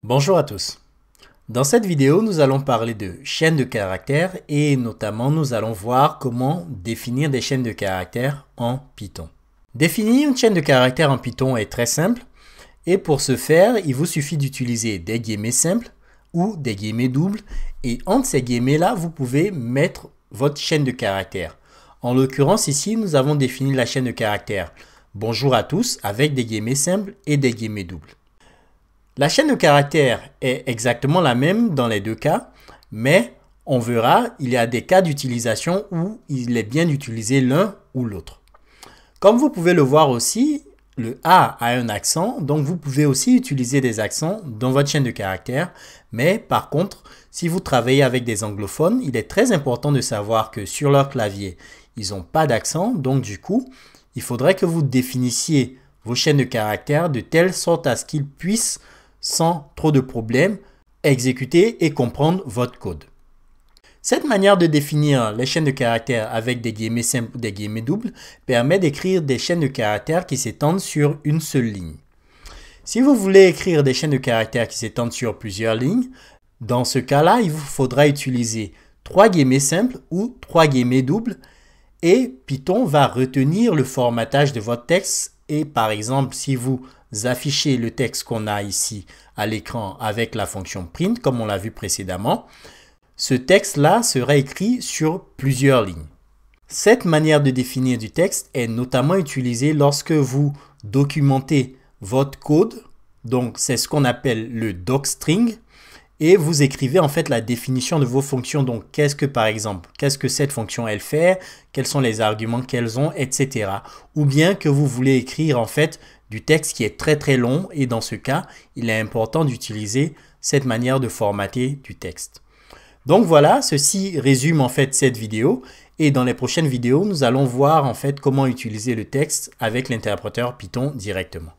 Bonjour à tous. Dans cette vidéo, nous allons parler de chaînes de caractères et notamment nous allons voir comment définir des chaînes de caractères en Python. Définir une chaîne de caractères en Python est très simple et pour ce faire, il vous suffit d'utiliser des guillemets simples ou des guillemets doubles et entre ces guillemets-là, vous pouvez mettre votre chaîne de caractères. En l'occurrence ici, nous avons défini la chaîne de caractères bonjour à tous avec des guillemets simples et des guillemets doubles. La chaîne de caractères est exactement la même dans les deux cas, mais on verra, il y a des cas d'utilisation où il est bien d'utiliser l'un ou l'autre. Comme vous pouvez le voir aussi, le A a un accent, donc vous pouvez aussi utiliser des accents dans votre chaîne de caractères, mais par contre, si vous travaillez avec des anglophones, il est très important de savoir que sur leur clavier, ils n'ont pas d'accent, donc du coup, il faudrait que vous définissiez vos chaînes de caractères de telle sorte à ce qu'ils puissent sans trop de problèmes, exécuter et comprendre votre code. Cette manière de définir les chaînes de caractères avec des guillemets simples ou des guillemets doubles permet d'écrire des chaînes de caractères qui s'étendent sur une seule ligne. Si vous voulez écrire des chaînes de caractères qui s'étendent sur plusieurs lignes, dans ce cas-là, il vous faudra utiliser 3 guillemets simples ou 3 guillemets doubles et Python va retenir le formatage de votre texte et par exemple, si vous affichez le texte qu'on a ici à l'écran avec la fonction print, comme on l'a vu précédemment, ce texte-là sera écrit sur plusieurs lignes. Cette manière de définir du texte est notamment utilisée lorsque vous documentez votre code, donc c'est ce qu'on appelle le docstring, et vous écrivez en fait la définition de vos fonctions. Donc, qu'est-ce que cette fonction elle fait, quels sont les arguments qu'elles ont, etc. Ou bien que vous voulez écrire en fait du texte qui est très long et dans ce cas, il est important d'utiliser cette manière de formater du texte. Donc voilà, ceci résume en fait cette vidéo et dans les prochaines vidéos, nous allons voir en fait comment utiliser le texte avec l'interpréteur Python directement.